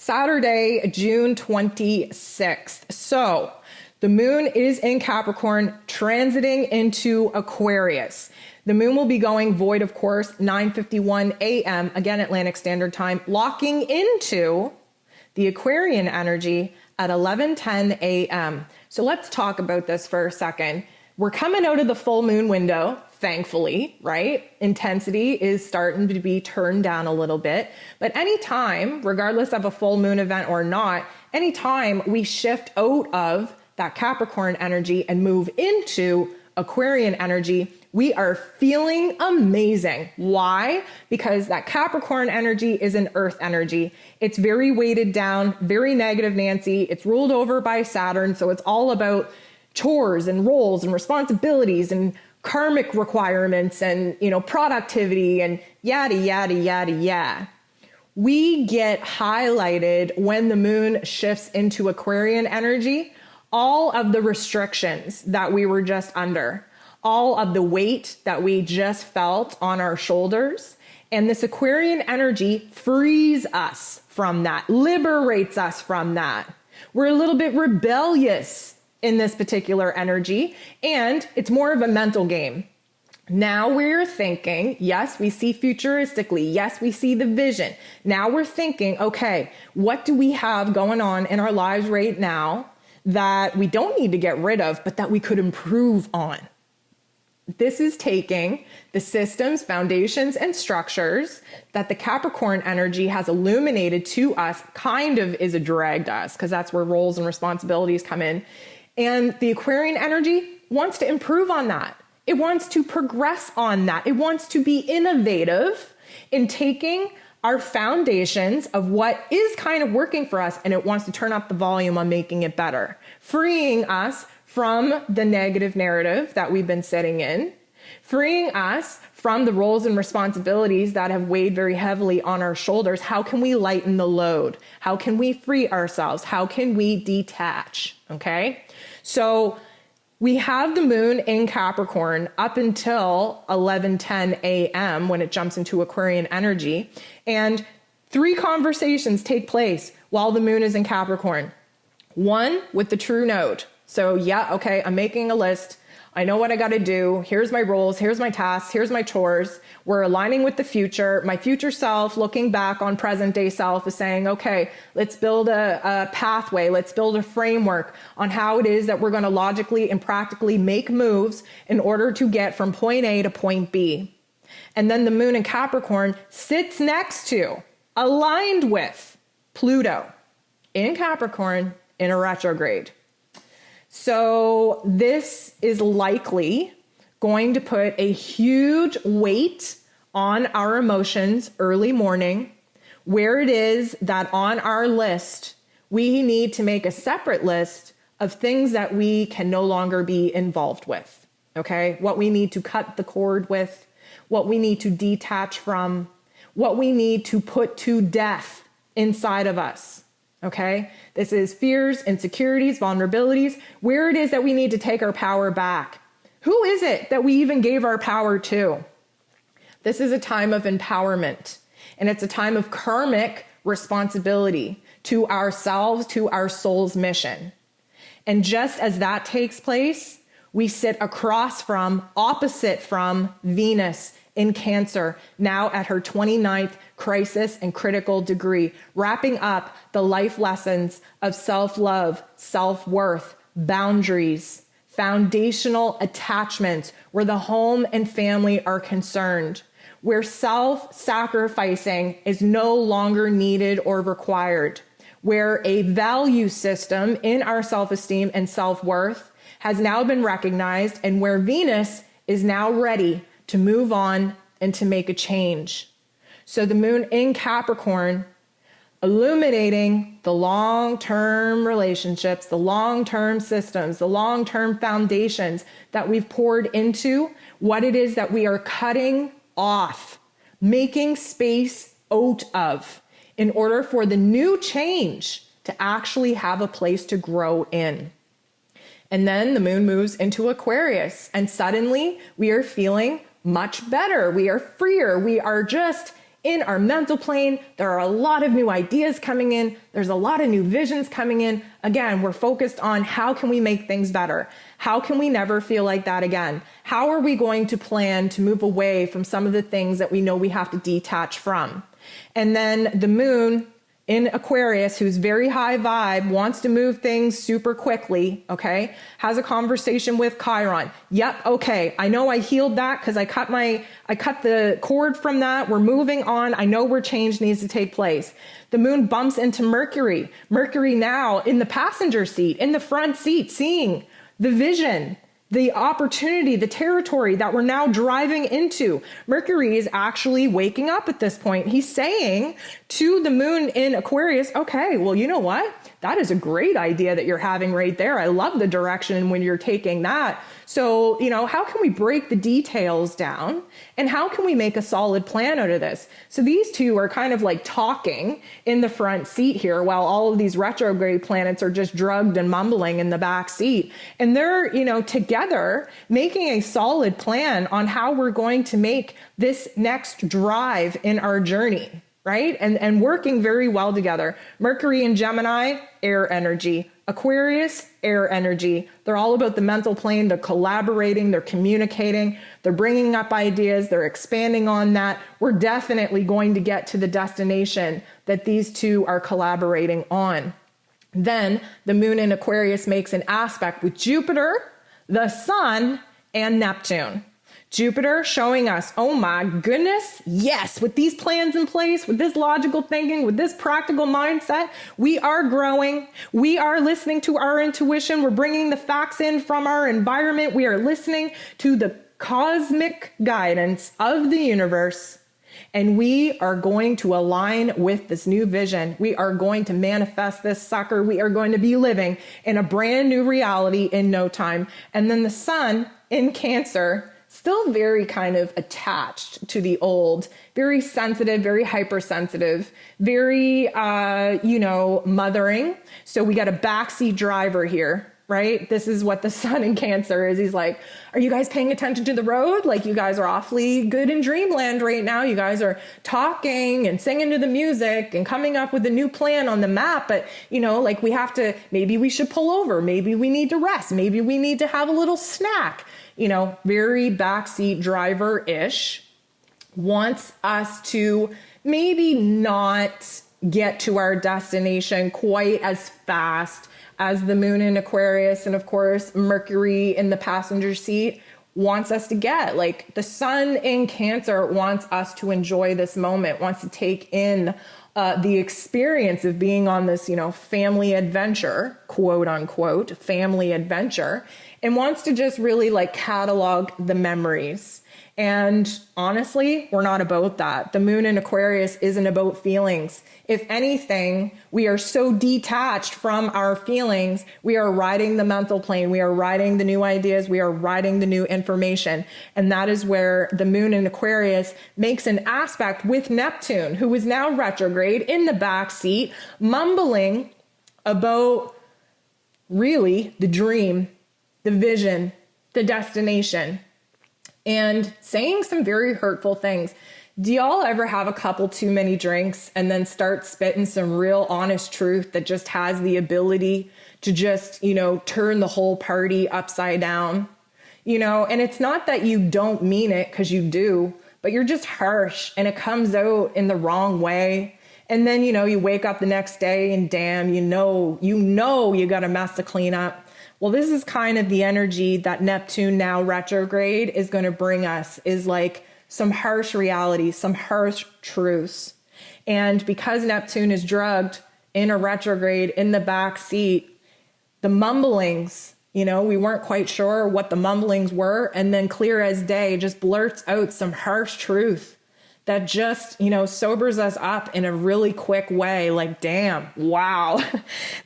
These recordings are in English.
Saturday, June 26th. So the moon is in Capricorn, transiting into Aquarius. The moon will be going void, of course, 9:51 a.m., again, Atlantic Standard Time, locking into the Aquarian energy at 11:10 a.m. So let's talk about this for a second. We're coming out of the full moon window, thankfully, right? Intensity is starting to be turned down a little bit. But anytime, regardless of a full moon event or not, anytime we shift out of that Capricorn energy and move into Aquarian energy, we are feeling amazing. Why? Because that Capricorn energy is an earth energy. It's very weighted down, very negative Nancy. It's ruled over by Saturn. So it's all about chores and roles and responsibilities and karmic requirements and, productivity and yada, yada, yada, yada. We get highlighted when the moon shifts into Aquarian energy, all of the restrictions that we were just under, all of the weight that we just felt on our shoulders. And this Aquarian energy frees us from that, liberates us from that. We're a little bit rebellious in this particular energy, and it's more of a mental game. Now we're thinking, yes, we see futuristically. Yes, we see the vision. Now we're thinking, okay, what do we have going on in our lives right now that we don't need to get rid of, but that we could improve on? This is taking the systems, foundations, and structures that the Capricorn energy has illuminated to us, kind of is a drag to us, because that's where roles and responsibilities come in. And the Aquarian energy wants to improve on that. It wants to progress on that. It wants to be innovative in taking our foundations of what is kind of working for us, and it wants to turn up the volume on making it better, freeing us from the negative narrative that we've been sitting in, freeing us from the roles and responsibilities that have weighed very heavily on our shoulders. How can we lighten the load? How can we free ourselves? How can we detach? Okay. So we have the moon in Capricorn up until 11:10 a.m. when it jumps into Aquarian energy. And 3 conversations take place while the moon is in Capricorn. One with the true node. So yeah, okay, I'm making a list. I know what I got to do. Here's my roles. Here's my tasks. Here's my chores. We're aligning with the future. My future self, looking back on present day self, is saying, okay, let's build a pathway. Let's build a framework on how it is that we're going to logically and practically make moves in order to get from point A to point B. And then the moon in Capricorn sits next to, aligned with Pluto in Capricorn in a retrograde. So this is likely going to put a huge weight on our emotions early morning, where it is that on our list, we need to make a separate list of things that we can no longer be involved with, okay? What we need to cut the cord with, what we need to detach from, what we need to put to death inside of us. Okay, this is fears, insecurities, vulnerabilities, where it is that we need to take our power back. Who is it that we even gave our power to? This is a time of empowerment, and it's a time of karmic responsibility to ourselves, to our soul's mission. And just as that takes place, we sit across from, opposite from Venus in Cancer, now at her 29th crisis and critical degree, wrapping up the life lessons of self-love, self-worth, boundaries, foundational attachments, where the home and family are concerned, where self-sacrificing is no longer needed or required, where a value system in our self-esteem and self-worth has now been recognized, and where Venus is now ready to move on and to make a change. So the moon in Capricorn, illuminating the long-term relationships, the long-term systems, the long-term foundations that we've poured into, what it is that we are cutting off, making space out of, in order for the new change to actually have a place to grow in. And then the moon moves into Aquarius, and suddenly we are feeling much better. We are freer. We are just in our mental plane. There are a lot of new ideas coming in. There's a lot of new visions coming in. Again, we're focused on how can we make things better? How can we never feel like that again? How are we going to plan to move away from some of the things that we know we have to detach from? And then the moon in Aquarius, who's very high vibe, wants to move things super quickly, okay? Has a conversation with Chiron. Yep, okay, I know I healed that because I cut the cord from that. We're moving on. I know where change needs to take place. The moon bumps into Mercury. Mercury now in the passenger seat, in the front seat, seeing the vision, the opportunity, the territory that we're now driving into. Mercury is actually waking up at this point. He's saying to the moon in Aquarius, okay, well, you know what? That is a great idea that you're having right there. I love the direction when you're taking that. So, how can we break the details down and how can we make a solid plan out of this? So these two are kind of like talking in the front seat here while all of these retrograde planets are just drugged and mumbling in the back seat. And they're, together making a solid plan on how we're going to make this next drive in our journey. Right? And working very well together. Mercury and Gemini, air energy. Aquarius, air energy. They're all about the mental plane. They're collaborating. They're communicating. They're bringing up ideas. They're expanding on that. We're definitely going to get to the destination that these two are collaborating on. Then the moon in Aquarius makes an aspect with Jupiter, the sun, and Neptune. Jupiter showing us, oh my goodness, yes, with these plans in place, with this logical thinking, with this practical mindset, we are growing. We are listening to our intuition. We're bringing the facts in from our environment. We are listening to the cosmic guidance of the universe. And we are going to align with this new vision. We are going to manifest this sucker. We are going to be living in a brand new reality in no time. And then the sun in Cancer, still very kind of attached to the old, very sensitive, very hypersensitive, very, mothering. So we got a backseat driver here, right? This is what the sun in Cancer is. He's like, are you guys paying attention to the road? Like, you guys are awfully good in dreamland right now. You guys are talking and singing to the music and coming up with a new plan on the map. But, we have to, maybe we should pull over. Maybe we need to rest. Maybe we need to have a little snack. Very backseat driver-ish, wants us to maybe not get to our destination quite as fast as the moon in Aquarius. And of course, Mercury in the passenger seat wants us to get. Like, the sun in Cancer wants us to enjoy this moment, wants to take in the experience of being on this, family adventure, quote unquote, family adventure, and wants to just really catalog the memories. And honestly, we're not about that. The moon in Aquarius isn't about feelings. If anything, we are so detached from our feelings. We are riding the mental plane. We are riding the new ideas. We are riding the new information. And that is where the moon in Aquarius makes an aspect with Neptune, who is now retrograde in the back seat, mumbling about really the dream, the vision, the destination, and saying some very hurtful things. Do y'all ever have a couple too many drinks and then start spitting some real honest truth that just has the ability to just, turn the whole party upside down? And it's not that you don't mean it, because you do, but you're just harsh and it comes out in the wrong way. And then, you wake up the next day and damn, you got a mess to clean up. Well, this is kind of the energy that Neptune now retrograde is going to bring us, is like some harsh reality, some harsh truths. And because Neptune is drugged in a retrograde in the back seat, the mumblings, we weren't quite sure what the mumblings were. And then clear as day just blurts out some harsh truth that just, sobers us up in a really quick way. Like, damn, wow,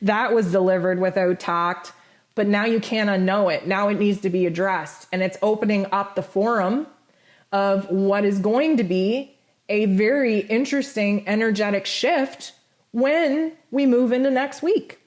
that was delivered without tact. But now you can't unknow it. Now it needs to be addressed. And it's opening up the forum of what is going to be a very interesting energetic shift when we move into next week.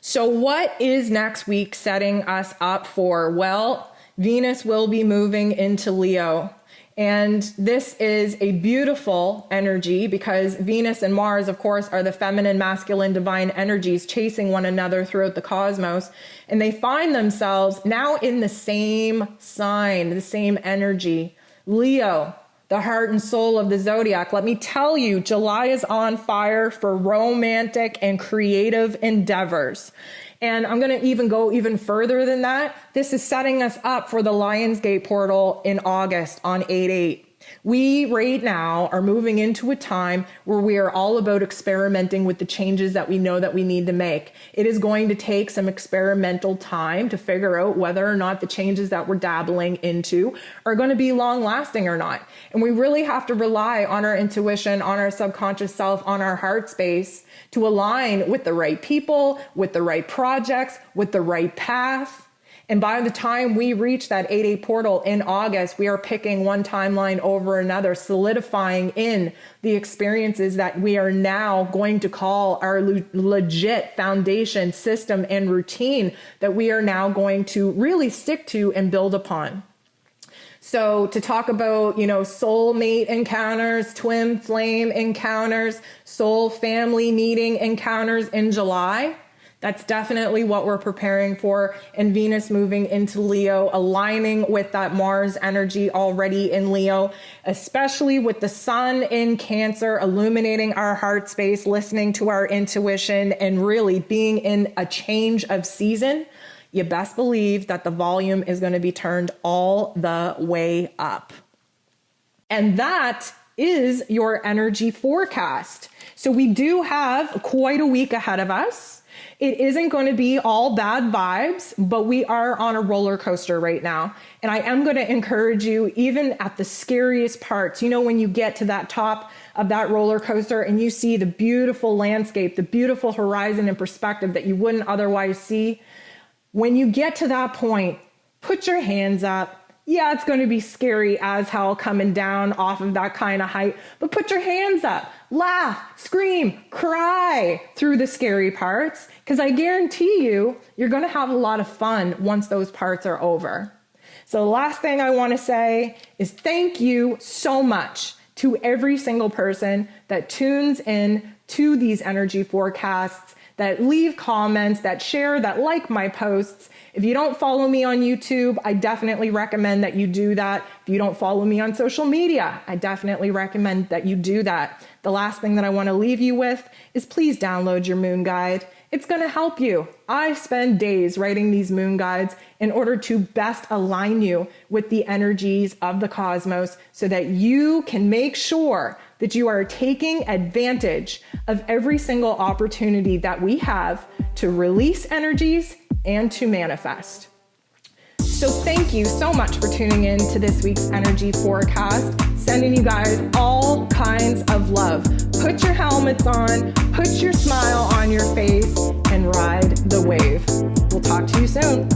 So what is next week setting us up for? Well, Venus will be moving into Leo. And this is a beautiful energy because Venus and Mars, of course, are the feminine, masculine, divine energies chasing one another throughout the cosmos. And they find themselves now in the same sign, the same energy. Leo, the heart and soul of the zodiac. Let me tell you, July is on fire for romantic and creative endeavors. And I'm going to even go even further than that. This is setting us up for the Lionsgate portal in August on 8/8. We right now are moving into a time where we are all about experimenting with the changes that we know that we need to make. It is going to take some experimental time to figure out whether or not the changes that we're dabbling into are going to be long lasting or not. And we really have to rely on our intuition, on our subconscious self, on our heart space to align with the right people, with the right projects, with the right path. And by the time we reach that 8/8 portal in August, we are picking one timeline over another, solidifying in the experiences that we are now going to call our legit foundation, system, and routine that we are now going to really stick to and build upon. So to talk about, soulmate encounters, twin flame encounters, soul family meeting encounters in July, that's definitely what we're preparing for. And Venus moving into Leo, aligning with that Mars energy already in Leo, especially with the sun in Cancer, illuminating our heart space, listening to our intuition, and really being in a change of season. You best believe that the volume is going to be turned all the way up. And that is your energy forecast. So we do have quite a week ahead of us. It isn't going to be all bad vibes, but we are on a roller coaster right now. And I am going to encourage you, even at the scariest parts, when you get to that top of that roller coaster and you see the beautiful landscape, the beautiful horizon and perspective that you wouldn't otherwise see. When you get to that point, put your hands up. Yeah, it's going to be scary as hell coming down off of that kind of height, but put your hands up, laugh, scream, cry through the scary parts, because I guarantee you're going to have a lot of fun once those parts are over. So the last thing I want to say is thank you so much to every single person that tunes in to these energy forecasts, that leave comments, that share, that like my posts. If you don't follow me on YouTube, I definitely recommend that you do that. If you don't follow me on social media, I definitely recommend that you do that. The last thing that I want to leave you with is please download your moon guide. It's going to help you. I spend days writing these moon guides in order to best align you with the energies of the cosmos so that you can make sure that you are taking advantage of every single opportunity that we have to release energies and to manifest. So thank you so much for tuning in to this week's energy forecast. Sending you guys all kinds of love. Put your helmets on, put your smile on your face, and ride the wave. We'll talk to you soon.